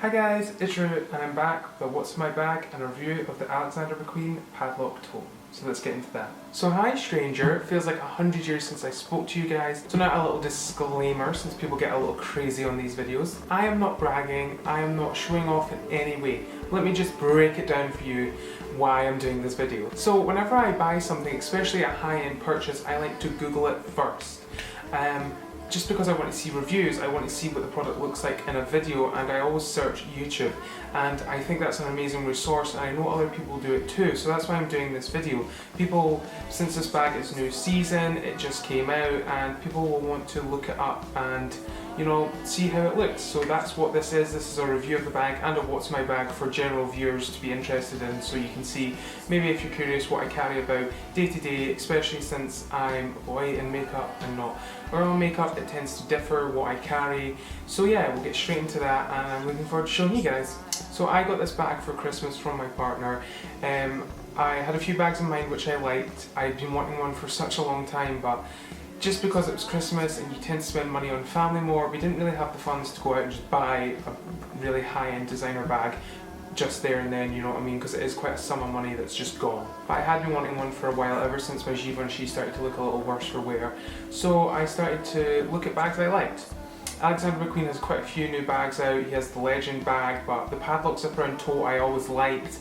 Hi guys, it's Drew and I'm back with a What's in My Bag and a review of the Alexander McQueen Padlock Tote. So let's get into that. So hi stranger, it feels like 100 years since I spoke to you guys. So now a little disclaimer since people get a little crazy on these videos. I am not bragging, I am not showing off in any way. Let me just break it down for you why I'm doing this video. So whenever I buy something, especially a high-end purchase, I like to Google it first. Just because I want to see reviews, I want to see what the product looks like in a video, and I always search YouTube, and I think that's an amazing resource, and I know other people do it too, so that's why I'm doing this video. People, since this bag is new season, it just came out, and people will want to look it up and, you know, see how it looks. So that's what this is. This is a review of the bag and a What's in My Bag for general viewers to be interested in, so you can see, maybe if you're curious, what I carry about day to day, especially since I'm a boy in makeup and not girl in makeup. It tends to differ what I carry. So yeah, we'll get straight into that, and I'm looking forward to showing you guys. So I got this bag for Christmas from my partner. I had a few bags in mind which I liked. I'd been wanting one for such a long time, but just because it was Christmas and you tend to spend money on family more, we didn't really have the funds to go out and just buy a really high-end designer bag just there and then, you know what I mean, because it is quite a sum of money that's just gone. But I had been wanting one for a while, ever since my Givenchy started to look a little worse for wear. So I started to look at bags I liked. Alexander McQueen has quite a few new bags out. He has the Legend bag, but the Padlock zipper and tote I always liked.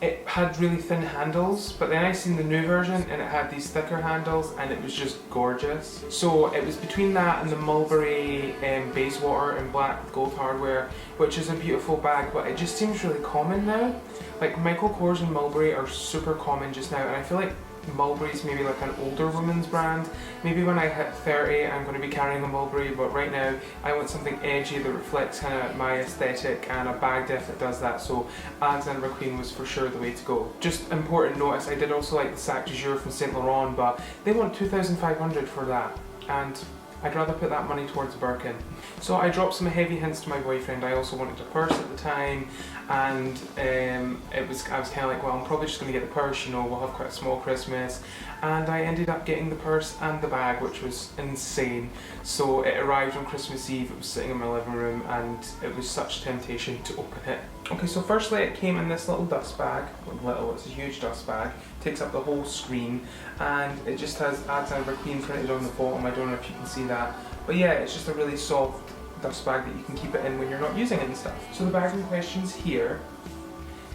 It had really thin handles, but then I seen the new version and it had these thicker handles and it was just gorgeous. So it was between that and the Mulberry Bayswater in black with gold hardware, which is a beautiful bag, but it just seems really common now. Like Michael Kors and Mulberry are super common just now, and I feel like Mulberry's maybe like an older woman's brand. Maybe when I hit 30 I'm going to be carrying a Mulberry, but right now I want something edgy that reflects kind of my aesthetic, and a bag definitely does that, so Alexander McQueen was for sure the way to go. Just important notice, I did also like the Sac du Jour from Saint Laurent, but they want 2,500 for that, and I'd rather put that money towards a Birkin. So I dropped some heavy hints to my boyfriend. I also wanted a purse at the time, and I was kind of like, well, I'm probably just going to get the purse, you know, we'll have quite a small Christmas. And I ended up getting the purse and the bag, which was insane. So it arrived on Christmas Eve, it was sitting in my living room, and it was such temptation to open it. Okay, so firstly it came in this little dust bag. It's a huge dust bag, takes up the whole screen, and it just has Alexander McQueen printed on the bottom. I don't know if you can see that, but yeah, it's just a really soft dust bag that you can keep it in when you're not using it and stuff. So the bag in question's here.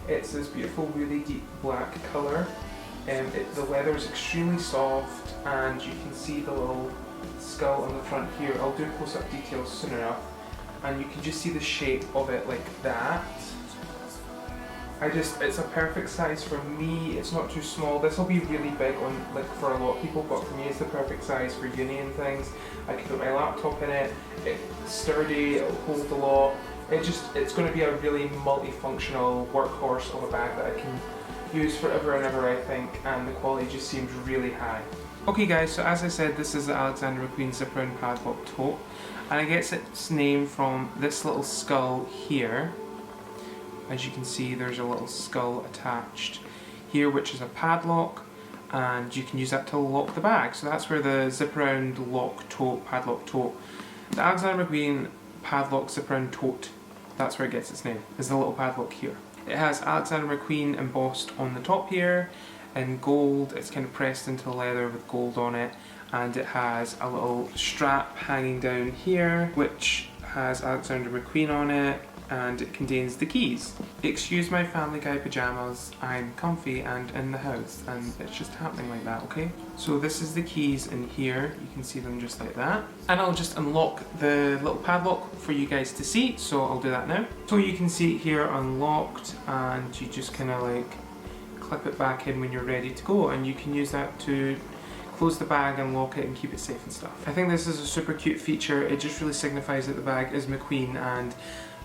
It's this beautiful, really deep black colour. The leather is extremely soft, and you can see the little skull on the front here. I'll do close-up details soon enough, and you can just see the shape of it like that. It's a perfect size for me. It's not too small. This will be really big on, like, for a lot of people, but for me it's the perfect size for uni and things. I can put my laptop in it. It's sturdy, it'll hold a lot. It's going to be a really multifunctional workhorse of a bag that I can use forever and ever, I think, and the quality just seems really high. Okay guys, so as I said, this is the Alexander McQueen zipper and padlock tote, and it gets its name from this little skull here. As you can see, there's a little skull attached here, which is a padlock, and you can use that to lock the bag. So that's where the zip around lock tote, padlock tote, the Alexander McQueen padlock zip around tote, that's where it gets its name, is the little padlock here. It has Alexander McQueen embossed on the top here in gold. It's kind of pressed into leather with gold on it, and it has a little strap hanging down here which has Alexander McQueen on it, and it contains the keys. Excuse my Family Guy pyjamas, I'm comfy and in the house, and it's just happening like that, okay? So this is the keys in here, you can see them just like that. And I'll just unlock the little padlock for you guys to see, so I'll do that now. So you can see it here unlocked, and you just kind of like clip it back in when you're ready to go, and you can use that to close the bag and lock it and keep it safe and stuff. I think this is a super cute feature. It just really signifies that the bag is McQueen, and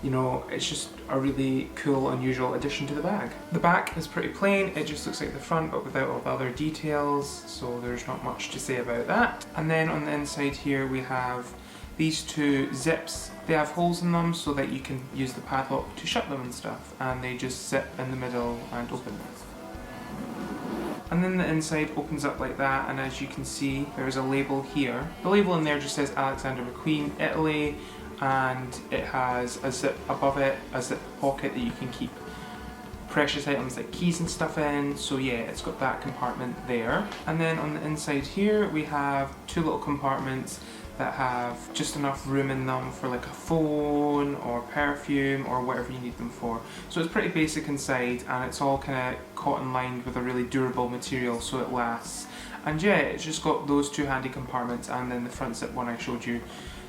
you know, it's just a really cool, unusual addition to the bag. The back is pretty plain, it just looks like the front but without all the other details, so there's not much to say about that. And then on the inside here we have these two zips. They have holes in them so that you can use the padlock to shut them and stuff, and they just zip in the middle and open. And then the inside opens up like that, and as you can see there's a label here. The label in there just says Alexander McQueen, Italy, and it has a zip above it, a zip pocket that you can keep precious items like keys and stuff in. So yeah, it's got that compartment there. And then on the inside here we have two little compartments that have just enough room in them for like a phone or perfume or whatever you need them for. So it's pretty basic inside, and it's all kind of cotton lined with a really durable material so it lasts. And yeah, it's just got those two handy compartments and then the front zip one I showed you.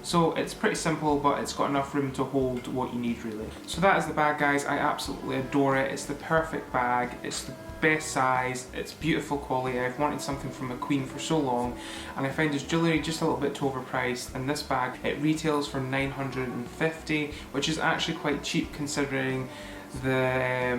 So it's pretty simple, but it's got enough room to hold what you need really. So that is the bag, guys. I absolutely adore it. It's the perfect bag. It's the best size. It's beautiful quality. I've wanted something from McQueen for so long, and I find his jewellery just a little bit too overpriced. And this bag, it retails for $950, which is actually quite cheap considering the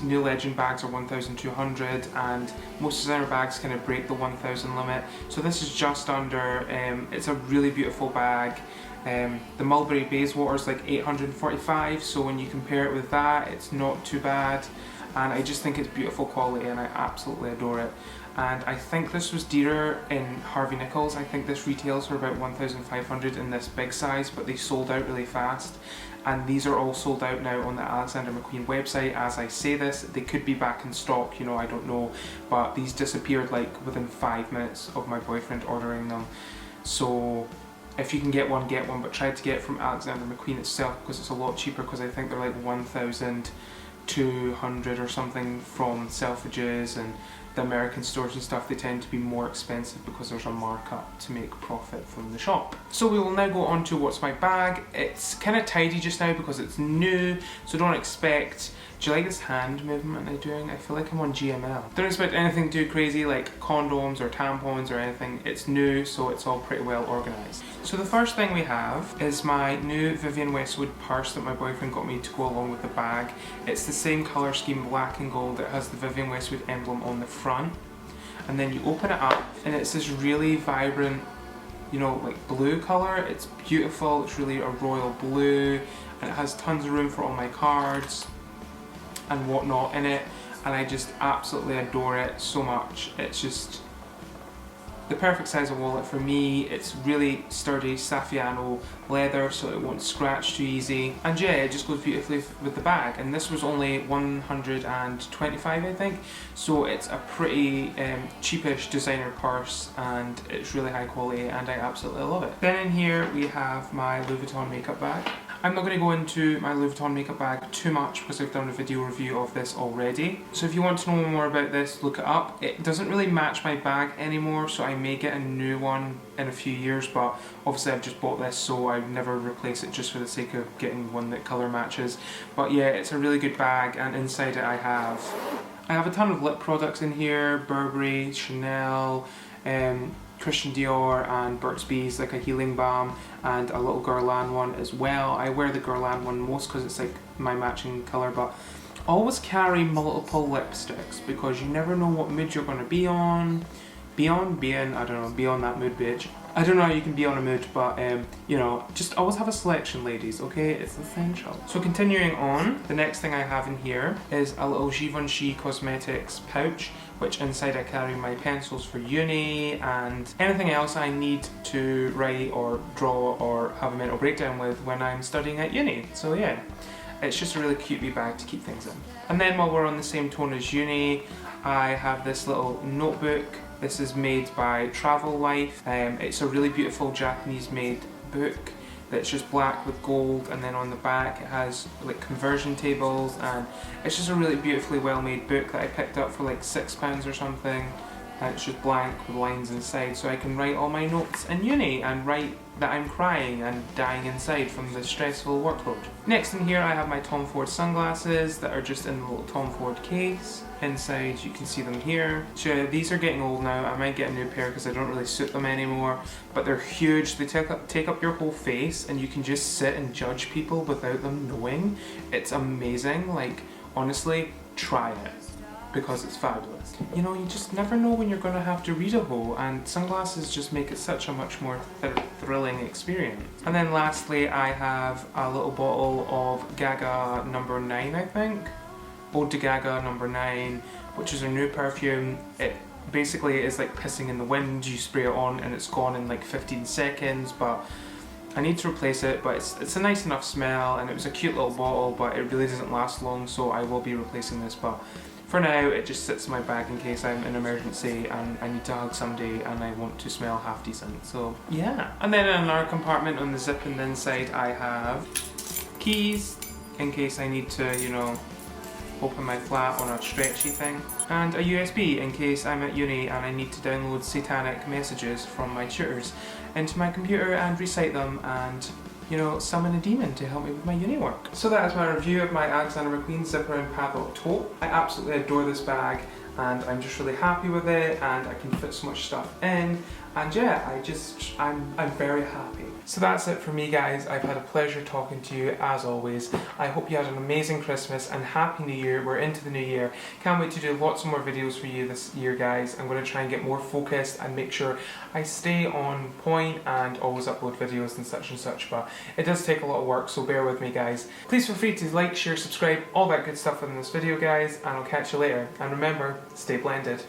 New Legend bags are 1,200 and most designer bags kind of break the 1,000 limit. So this is just under. It's a really beautiful bag. The Mulberry Bayswater is like 845, so when you compare it with that, it's not too bad. And I just think it's beautiful quality and I absolutely adore it. And I think this was dearer in Harvey Nichols. I think this retails for about 1,500 in this big size, but they sold out really fast. And these are all sold out now on the Alexander McQueen website. As I say this, they could be back in stock, you know, I don't know. But these disappeared like within 5 minutes of my boyfriend ordering them. So if you can get one, but try to get it from Alexander McQueen itself because it's a lot cheaper, because I think they're like 1,200 or something from Selfridges, and the American stores and stuff, they tend to be more expensive because there's a markup to make profit from the shop. So we will now go on to what's my bag. It's kind of tidy just now because it's new, so don't expect. Do you like this hand movement I'm doing? I feel like I'm on GML. Don't expect anything too crazy like condoms or tampons or anything. It's new, so it's all pretty well organised. So the first thing we have is my new Vivienne Westwood purse that my boyfriend got me to go along with the bag. It's the same colour scheme, black and gold. It has the Vivienne Westwood emblem on the front. And then you open it up and it's this really vibrant, you know, like blue colour. It's beautiful, it's really a royal blue, and it has tons of room for all my cards and whatnot in it, and I just absolutely adore it so much. It's just the perfect size of wallet for me. It's really sturdy Saffiano leather, so it won't scratch too easy, and yeah, it just goes beautifully with the bag. And this was only 125, I think, so it's a pretty cheapish designer purse, and it's really high quality and I absolutely love it. Then in here we have my Louis Vuitton makeup bag. I'm not going to go into my Louis Vuitton makeup bag too much because I've done a video review of this already. So if you want to know more about this, look it up. It doesn't really match my bag anymore, so I may get a new one in a few years, but obviously I've just bought this, so I would never replace it just for the sake of getting one that colour matches. But yeah, it's a really good bag, and inside it I have a ton of lip products in here: Burberry, Chanel, Christian Dior and Burt's Bees, like a healing balm, and a little Guerlain one as well. I wear the Guerlain one most because it's like my matching colour, but always carry multiple lipsticks because you never know what mood you're going to be on. Be on that mood, bitch. I don't know how you can be on a mood, but you know, just always have a selection, ladies, okay? It's essential. So continuing on, the next thing I have in here is a little Givenchy Cosmetics pouch, which inside I carry my pencils for uni and anything else I need to write or draw or have a mental breakdown with when I'm studying at uni. So yeah, it's just a really cute wee bag to keep things in. And then while we're on the same tone as uni, I have this little notebook. This is made by Travel Life. It's a really beautiful Japanese made book that's just black with gold, and then on the back it has like conversion tables, and it's just a really beautifully well made book that I picked up for like £6 or something. And it's just blank with lines inside, so I can write all my notes in uni and write that I'm crying and dying inside from the stressful workload. Next in here I have my Tom Ford sunglasses that are just in the little Tom Ford case. Inside you can see them here. So these are getting old now. I might get a new pair because I don't really suit them anymore, but they're huge. They take up your whole face, and you can just sit and judge people without them knowing. It's amazing. Like, honestly, try it because it's fabulous. You know, you just never know when you're going to have to read a whole, and sunglasses just make it such a much more thrilling experience. And then lastly I have a little bottle of Gaga number 9, I think. Ode to Gaga number 9, which is her new perfume. It basically is like pissing in the wind. You spray it on and it's gone in like 15 seconds, but I need to replace it, but it's a nice enough smell and it was a cute little bottle, but it really doesn't last long, so I will be replacing this. But for now, it just sits in my bag in case I'm in an emergency and I need to hug somebody and I want to smell half decent. So yeah. And then in another compartment on the zip in the inside, I have keys in case I need to, you know, open my flat on a stretchy thing, and a USB in case I'm at uni and I need to download satanic messages from my tutors into my computer and recite them and, you know, summon a demon to help me with my uni work. So that is my review of my Alexander McQueen zipper and padlock tote. I absolutely adore this bag and I'm just really happy with it, and I can fit so much stuff in, and yeah, I'm very happy. So that's it for me, guys. I've had a pleasure talking to you as always. I hope you had an amazing Christmas and Happy New Year. We're into the new year. Can't wait to do lots more videos for you this year, guys. I'm going to try and get more focused and make sure I stay on point and always upload videos and such, but it does take a lot of work, so bear with me, guys. Please feel free to like, share, subscribe, all that good stuff in this video, guys, and I'll catch you later. And remember, stay blended.